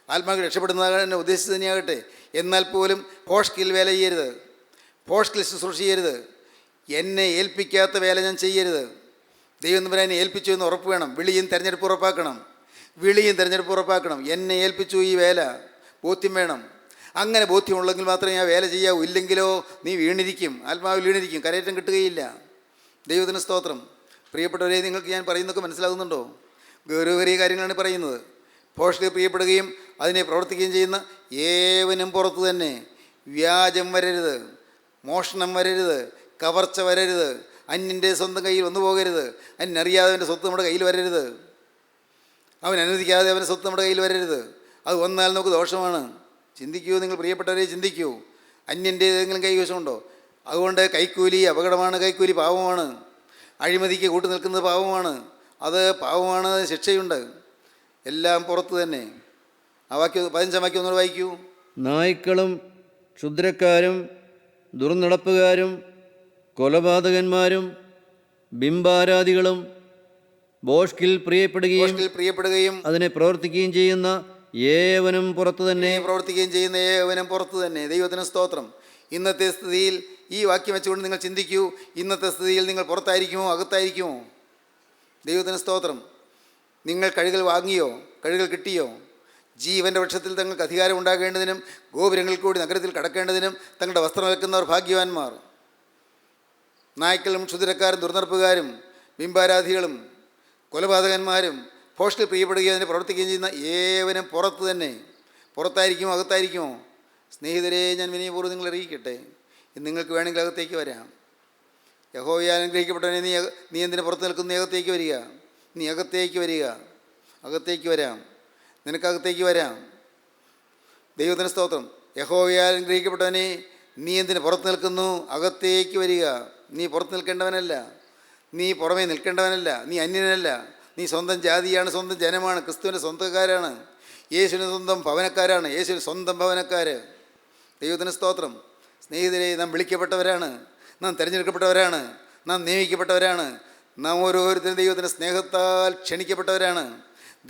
S3: ആത്മാക്കൾ രക്ഷപ്പെടുന്നതാകട്ടെ, ഉദ്ദേശിച്ച് തന്നെയാകട്ടെ, എന്നാൽ പോലും ഫോഷ്കിൽ വേല ചെയ്യരുത്, ഫോഷ്കിൽ ശുശ്രൂഷ ചെയ്യരുത്. എന്നെ ഏൽപ്പിക്കാത്ത വേല ഞാൻ ചെയ്യരുത്. ദൈവം തമ്പുരാൻ എന്നെ ഏൽപ്പിച്ചു എന്ന് ഉറപ്പ് വേണം. വിളിയും തിരഞ്ഞെടുപ്പ് ഉറപ്പാക്കണം. വിളിയും തിരഞ്ഞെടുപ്പ് ഉറപ്പാക്കണം. എന്നെ ഏൽപ്പിച്ചു ഈ വേല, ബോധ്യം വേണം. അങ്ങനെ ബോധ്യമുള്ളെങ്കിൽ മാത്രമേ ആ വേല ചെയ്യാവൂ. ഇല്ലെങ്കിലോ നീ വീണിരിക്കും, ആത്മാവിൽ വീണിരിക്കും, കരയേറ്റം കിട്ടുകയില്ല. ദൈവത്തിന് സ്തോത്രം. പ്രിയപ്പെട്ടവരെ, നിങ്ങൾക്ക് ഞാൻ പറയുന്നതൊക്കെ മനസ്സിലാകുന്നുണ്ടോ? ഗൗരവകരമായ കാര്യങ്ങളാണ് പറയുന്നത്. ഫോഷ്കിൽ പ്രിയപ്പെടുകയും അതിനെ പ്രവർത്തിക്കുകയും ചെയ്യുന്ന ഏവനും പുറത്തു തന്നെ. വ്യാജം വരരുത്, മോഷണം വരരുത്, കവർച്ച വരരുത്, അന്യൻ്റെ സ്വന്തം കയ്യിൽ വന്നു പോകരുത്, അന്യനറിയാതെ അവൻ്റെ സ്വത്ത് നമ്മുടെ കയ്യിൽ വരരുത്, അവൻ അനുവദിക്കാതെ അവൻ്റെ സ്വത്ത് നമ്മുടെ കയ്യിൽ വരരുത്. അത് വന്നാൽ നമുക്ക് ദോഷമാണ്. ചിന്തിക്കൂ, നിങ്ങൾ പ്രിയപ്പെട്ടവരെ, ചിന്തിക്കൂ. അന്യൻ്റെ ഏതെങ്കിലും കൈവശമുണ്ടോ? അതുകൊണ്ട് കൈക്കൂലി അപകടമാണ്, കൈക്കൂലി പാവമാണ്, അഴിമതിക്ക് കൂട്ടു നിൽക്കുന്നത് പാവമാണ്, അത് പാവമാണ്, ശിക്ഷയുണ്ട്. എല്ലാം പുറത്ത് തന്നെ. ആ വാക്യം 15 വാക്യം ഒന്നുകൂടെ വായിക്കൂ.
S4: നായ്ക്കളും ക്ഷുദ്രക്കാരും ദുർനടപ്പുകാരും കൊലപാതകന്മാരും ബിംബാരാധികളും ഭോഷ്കിൽ പ്രിയപ്പെടുകയും അതിനെ പ്രവർത്തിക്കുകയും ചെയ്യുന്ന ഏവനും പുറത്തു തന്നെ.
S3: പ്രവർത്തിക്കുകയും ചെയ്യുന്ന ഏവനും പുറത്തു തന്നെ. ദൈവത്തിന് സ്തോത്രം. ഇന്നത്തെ സ്ഥിതിയിൽ ഈ വാക്യം വെച്ചുകൊണ്ട് നിങ്ങൾ ചിന്തിക്കൂ. ഇന്നത്തെ സ്ഥിതിയിൽ നിങ്ങൾ പുറത്തായിരിക്കുമോ അകത്തായിരിക്കുമോ? ദൈവത്തിന് സ്തോത്രം. നിങ്ങൾ കഴുകൽ വാങ്ങിയോ? കഴുകൽ കിട്ടിയോ? ജീവൻ്റെ വൃക്ഷത്തിൽ തങ്ങൾക്ക് അധികാരം ഉണ്ടാകേണ്ടതിനും ഗോപുരങ്ങളിൽ കൂടി നഗരത്തിൽ കടക്കേണ്ടതിനും തങ്ങളുടെ വസ്ത്രം വെക്കുന്നവർ ഭാഗ്യവാന്മാർ. നായ്ക്കളും ക്ഷുദ്രക്കാരും ദുർനടപ്പുകാരും ബിംബാരാധികളും കൊലപാതകന്മാരും ഫോഷ്കിൽ പ്രിയപ്പെടുകയും അതിനെ പ്രവർത്തിക്കുകയും ചെയ്യുന്ന ഏവനും പുറത്ത് തന്നെ. പുറത്തായിരിക്കുമോ അകത്തായിരിക്കുമോ? സ്നേഹിതരെ, ഞാൻ വിനയപൂർവ്വം നിങ്ങൾ അറിയിക്കട്ടെ, നിങ്ങൾക്ക് വേണമെങ്കിൽ അകത്തേക്ക് വരാം. യഹോവയാൽ അനുഗ്രഹിക്കപ്പെട്ടവനെ നീ എന്തിനു പുറത്ത് നിൽക്കുന്ന? അകത്തേക്ക് വരിക. നീ അകത്തേക്ക് വരിക. അകത്തേക്ക് വരാം. നിനക്കകത്തേക്ക് വരാം. ദൈവത്തിന് സ്തോത്രം. യഹോവയാൽ അനുഗ്രഹിക്കപ്പെട്ടവനെ നീ എന്തിന് പുറത്ത് നിൽക്കുന്നു? അകത്തേക്ക് വരിക. നീ പുറത്ത് നിൽക്കേണ്ടവനല്ല, നീ പുറമേ നിൽക്കേണ്ടവനല്ല, നീ അന്യനല്ല. നീ സ്വന്തം ജാതിയാണ്, സ്വന്തം ജനമാണ്, ക്രിസ്തുവിൻ്റെ സ്വന്തക്കാരാണ്, യേശുവിൻ്റെ സ്വന്തം ഭവനക്കാരാണ്, യേശുവിൻ്റെ സ്വന്തം ഭവനക്കാർ. ദൈവത്തിന് സ്തോത്രം. സ്നേഹിതരെ, നാം വിളിക്കപ്പെട്ടവരാണ്, നാം തിരഞ്ഞെടുക്കപ്പെട്ടവരാണ്, നാം നിയമിക്കപ്പെട്ടവരാണ്, നാം ഓരോരുത്തരും ദൈവത്തിൻ്റെ സ്നേഹത്താൽ ക്ഷണിക്കപ്പെട്ടവരാണ്,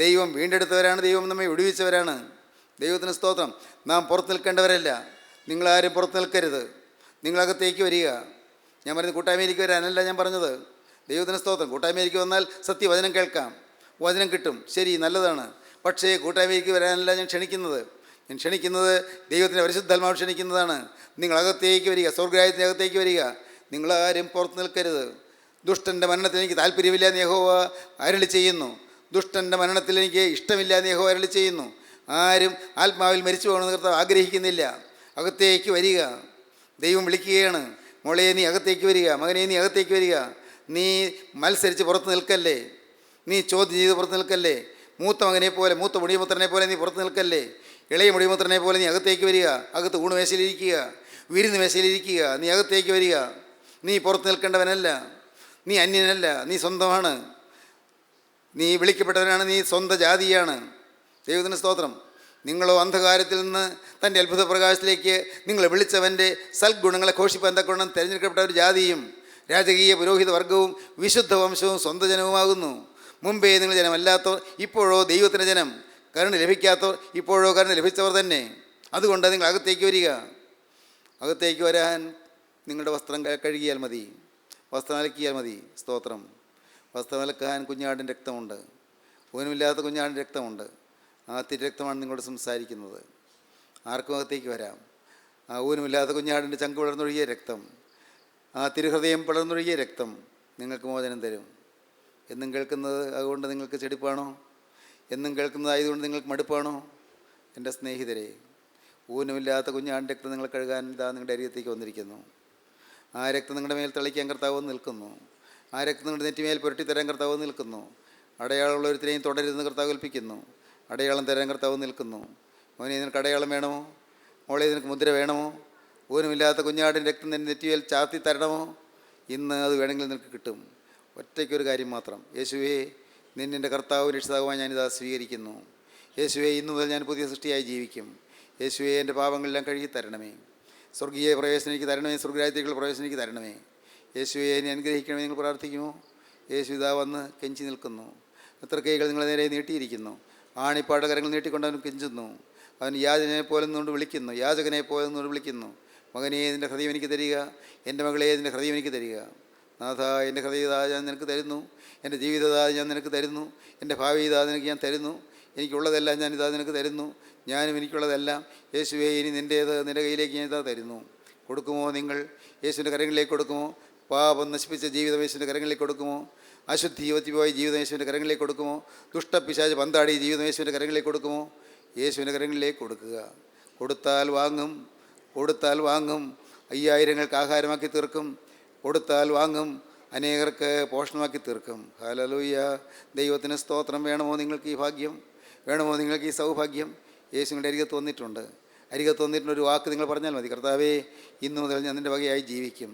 S3: ദൈവം വീണ്ടെടുത്തവരാണ്, ദൈവം നമ്മെ വിടുവിച്ചവരാണ്. ദൈവത്തിന് സ്തോത്രം. നാം പുറത്ത് നിൽക്കേണ്ടവരല്ല. നിങ്ങളാരും പുറത്ത് നിൽക്കരുത്. നിങ്ങളകത്തേക്ക് വരിക. ഞാൻ പറയുന്നത് കൂട്ടായ്മയിലേക്ക് വരാനല്ല ഞാൻ പറഞ്ഞത്. ദൈവത്തിന് സ്തോത്രം. കൂട്ടായ്മയിലേക്ക് വന്നാൽ സത്യവചനം കേൾക്കാം, വചനം കിട്ടും, ശരി, നല്ലതാണ്. പക്ഷേ കൂട്ടായ്മയിലേക്ക് വരാനല്ല ഞാൻ ക്ഷണിക്കുന്നത്. ഞാൻ ക്ഷണിക്കുന്നത് ദൈവത്തിൻ്റെ പരിശുദ്ധാത്മാവ് ക്ഷണിക്കുന്നതാണ്. നിങ്ങളകത്തേക്ക് വരിക, സ്വർഗ്ഗരാജ്യത്തിൻ്റെ അകത്തേക്ക് വരിക. നിങ്ങളാരും പുറത്ത് നിൽക്കരുത്. ദുഷ്ടൻ്റെ മരണത്തിൽ എനിക്ക് താല്പര്യമില്ല എന്ന് യഹോവ അരുളി ചെയ്യുന്നു. ദുഷ്ടൻ്റെ മരണത്തിൽ എനിക്ക് ഇഷ്ടമില്ല എന്ന് യഹോവ അരുളി ചെയ്യുന്നു. ആരും ആത്മാവിൽ മരിച്ചു പോകണമെന്ന് കർത്താവ് ആഗ്രഹിക്കുന്നില്ല. അകത്തേക്ക് വരിക. ദൈവം വിളിക്കുകയാണ്. മോളെ, നീ അകത്തേക്ക് വരിക. മകനെ, നീ അകത്തേക്ക് വരിക. നീ മത്സരിച്ച് പുറത്ത് നിൽക്കല്ലേ. നീ ചോദ്യം ചെയ്ത് പുറത്ത് നിൽക്കല്ലേ. മൂത്ത മകനെ പോലെ, മൂത്ത മുടിയപുത്രനെ പോലെ നീ പുറത്ത് നിൽക്കല്ലേ. ഇളയ മുടിയപുത്രനെ പോലെ നീ അകത്തേക്ക് വരിക. അകത്ത് ഊണ് മേശയിലിരിക്കുക, വിരുന്ന് മേശയിലിരിക്കുക. നീ അകത്തേക്ക് വരിക. നീ പുറത്ത് നിൽക്കേണ്ടവനല്ല, നീ അന്യനല്ല, നീ സ്വന്തമാണ്, നീ വിളിക്കപ്പെട്ടവനാണ്, നീ സ്വന്തം ജാതിയാണ്. ദൈവത്തിന് സ്തോത്രം. നിങ്ങളോ അന്ധകാരത്തിൽ നിന്ന് തൻ്റെ അത്ഭുത പ്രകാശത്തിലേക്ക് നിങ്ങളെ വിളിച്ചവൻ്റെ സൽഗുണങ്ങളെ ഘോഷിപ്പാൻ തക്കവണ്ണം തിരഞ്ഞെടുക്കപ്പെട്ട ഒരു ജാതിയും രാജകീയ പുരോഹിത വർഗവും വിശുദ്ധ വംശവും സ്വന്തം ജനവുമാകുന്നു. മുമ്പേ നിങ്ങൾ ജനമല്ലാത്തവർ, ഇപ്പോഴോ ദൈവത്തിൻ്റെ ജനം. കരുണ ലഭിക്കാത്തവർ, ഇപ്പോഴോ കരുണ ലഭിച്ചവർ തന്നെ. അതുകൊണ്ട് നിങ്ങൾ അകത്തേക്ക് വരിക. അകത്തേക്ക് വരാൻ നിങ്ങളുടെ വസ്ത്രം കഴുകിയാൽ മതി, വസ്ത്രം അലക്കിയാൽ മതി. സ്തോത്രം. വസ്ത്രം അലക്കാൻ കുഞ്ഞാടിൻ്റെ രക്തമുണ്ട്, ഊനമില്ലാത്ത കുഞ്ഞാടിൻ്റെ രക്തമുണ്ട്. ആ തിരക്തമാണ് നിങ്ങളോട് സംസാരിക്കുന്നത്. ആർക്കും അകത്തേക്ക് വരാം. ആ ഊനമില്ലാത്ത കുഞ്ഞാടിൻ്റെ ചങ്ക് പടർന്നൊഴുകിയ രക്തം, ആ തിരുഹൃദയം പടർന്നൊഴുകിയ രക്തം നിങ്ങൾക്ക് മോചനം തരും. എന്നും കേൾക്കുന്നത് അതുകൊണ്ട് നിങ്ങൾക്ക് ചെടിപ്പാണോ? എന്നും കേൾക്കുന്നതായതുകൊണ്ട് നിങ്ങൾക്ക് മടുപ്പാണോ? എൻ്റെ സ്നേഹിതരെ, ഊനമില്ലാത്ത കുഞ്ഞാടിൻ്റെ രക്തം നിങ്ങൾ കഴുകാൻ ഇതാ നിങ്ങളുടെ അരികത്തേക്ക് വന്നിരിക്കുന്നു. ആ രക്തം നിങ്ങളുടെ മേൽ തളിക്കാൻ കർത്താവ് നിൽക്കുന്നു. ആ രക്തം നിങ്ങളുടെ നെറ്റിമേൽ പുരട്ടിത്തരാൻ കർത്താവ് നിൽക്കുന്നു. അടയാളമുള്ള ഒരുത്തിനെയും തുടരുതെന്ന് കർത്താവ് കൽപ്പിക്കുന്നു. അടയാളം തരാൻ കർത്താവ് നിൽക്കുന്നു. മോനെ, നിനക്ക് അടയാളം വേണമോ? മോളെ, നിനക്ക് മുദ്ര വേണമോ? ഊനമില്ലാത്ത കുഞ്ഞാടിൻ്റെ രക്തം നിന്റെ നെറ്റിമേൽ ചാർത്തി തരണമോ? ഇന്ന് അത് വേണമെങ്കിൽ നിനക്ക് കിട്ടും. ഒറ്റയ്ക്കൊരു കാര്യം മാത്രം: യേശുവേ, നിന്നെ കർത്താവ് രക്ഷിതാവുമായി ഞാനിതാ സ്വീകരിക്കുന്നു. യേശുവേ, ഇന്നു മുതൽ ഞാൻ പുതിയ സൃഷ്ടിയായി ജീവിക്കും. യേശുവേ, എൻ്റെ പാപങ്ങളെല്ലാം കഴുകി തരണമേ. സ്വർഗീയ പ്രവേശനം എനിക്ക് തരണമേ. സ്വർഗരാജ്യത്തേക്കുള്ള പ്രവേശനം എനിക്ക് തരണമേ. യേശുവേ, എന്നെ അനുഗ്രഹിക്കണമേ. നിങ്ങൾ പ്രാർത്ഥിക്കുമോ? യേശു ഇതാ വന്ന് കെഞ്ചി നിൽക്കുന്നു. എത്ര കൈകൾ നിങ്ങളെ നേരെ നീട്ടിയിരിക്കുന്നു. ആണിപ്പാട് കരങ്ങൾ നീട്ടിക്കൊണ്ട് അവൻ കെഞ്ചുന്നു. അവൻ യാചകനെ പോലെ നിന്നുകൊണ്ട് വിളിക്കുന്നു. യാചകനെ പോലെ നിന്നുകൊണ്ട് വിളിക്കുന്നു. മകനെ, നിൻ്റെ ഹൃദയം എനിക്ക് തരിക. എൻ്റെ മകളെ, നിൻ്റെ ഹൃദയം എനിക്ക് തരിക. നാഥ, എൻ്റെ ഹൃദയതാ ഞാൻ നിനക്ക് തരുന്നു. എൻ്റെ ജീവിതതാ ഞാൻ നിനക്ക് തരുന്നു. എൻ്റെ ഭാവി ഇതാ നിനക്ക് ഞാൻ തരുന്നു. എനിക്കുള്ളതെല്ലാം ഞാൻ ഇതാ നിനക്ക് തരുന്നു. ഞാനും എനിക്കുള്ളതെല്ലാം യേശുവേ ഇനി നിൻ്റേത് നിൻ്റെ കയ്യിലേക്ക് ഞാൻ ഇതാ തരുന്നു. കൊടുക്കുമോ? നിങ്ങൾ യേശുവിൻ്റെ കരങ്ങളിലേക്ക് കൊടുക്കുമോ? പാപം നശിപ്പിച്ച ജീവിതം യേശുവിൻ്റെ കരങ്ങളിലേക്ക് കൊടുക്കുമോ? അശുദ്ധി യുവത്തിപ്പോയ ജീവിതം യേശുവിൻ്റെ കരങ്ങളിലേക്ക് കൊടുക്കുമോ? ദുഷ്ടപിശാച് പന്താടി ജീവിതം യേശുവിൻ്റെ കരങ്ങളിലേക്ക് കൊടുക്കുമോ? യേശുവിൻ്റെ കരങ്ങളിലേക്ക് കൊടുക്കുക. കൊടുത്താൽ വാങ്ങും, കൊടുത്താൽ വാങ്ങും. 5000-ങ്ങൾക്ക് ആഹാരമാക്കി തീർക്കും. കൊടുത്താൽ വാങ്ങും, അനേകർക്ക് പോഷണമാക്കി തീർക്കും. ഹല്ലേലൂയ. ദൈവത്തിന് സ്തോത്രം. വേണമോ നിങ്ങൾക്ക് ഈ ഭാഗ്യം? വേണമോ നിങ്ങൾക്ക് ഈ സൗഭാഗ്യം? യേശുവിൻ്റെ അരികത്ത് വന്നിട്ടുണ്ട്. അരികത്ത് വന്നിട്ടുള്ളൊരു വാക്ക് നിങ്ങൾ പറഞ്ഞാൽ മതി: കർത്താവേ, ഇന്നു മുതൽ ഞാൻ നിൻ്റെ വകയായി ജീവിക്കും.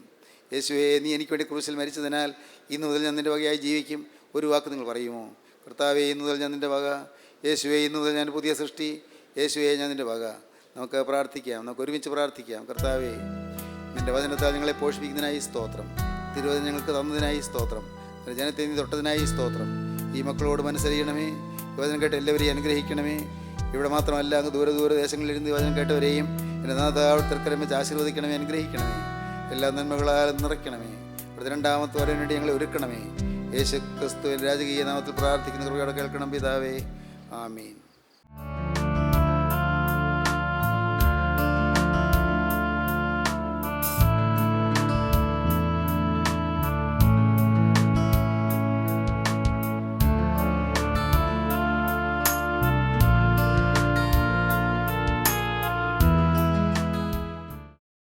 S3: യേശുവേ, നീ എനിക്ക് വേണ്ടി ക്രൂശിൽ മരിച്ചതിനാൽ ഇന്നു മുതൽ ഞാൻ നിൻ്റെ വകയായി ജീവിക്കും. ഒരു വാക്ക് നിങ്ങൾ പറയുമോ? കർത്താവേ, ഇന്നു മുതൽ ഞാൻ നിൻ്റെ വക. യേശുവേ, ഇന്നു മുതൽ ഞാൻ പുതിയ സൃഷ്ടി. യേശുവേ, ഞാൻ നിൻ്റെ വക. നമുക്ക് പ്രാർത്ഥിക്കാം. നമുക്ക് ഒരുമിച്ച് പ്രാർത്ഥിക്കാം. കർത്താവേ, നിൻ്റെ വചനത്താൽ ഞങ്ങളെ പോഷിപ്പിക്കുന്നതിനായി സ്തോത്രം. തിരുവചനം ഞങ്ങൾക്ക് തന്നതിനായി സ്തോത്രം. നിൻ്റെ ജനത്തെ നീ തൊട്ടതിനായി സ്തോത്രം. ഈ മക്കളോട് മനസ്സറിയണമേ. വചനം കേട്ട് എല്ലാവരെയും അനുഗ്രഹിക്കണമേ. ഇവിടെ മാത്രമല്ല, അങ്ങ് ദൂര ദേശങ്ങളിലിരുന്ന് വചനം കേട്ടവരെയും എൻ്റെ നാഥ തൃക്കരം വെച്ച് ആശീർവദിക്കണമേ, അനുഗ്രഹിക്കണമേ. എല്ലാ നന്മകളാലും നിറയ്ക്കണമേ. ഇവിടുത്തെ രണ്ടാമത്തെ വരവിന് വേണ്ടി ഞങ്ങളെ ഒരുക്കണമേ. യേശു ക്രിസ്തുവിൻ്റെ രാജകീയ നാമത്തിൽ പ്രാർത്ഥിക്കുന്ന കൃപയോടെ കേൾക്കണം പിതാവേ. ആമീൻ.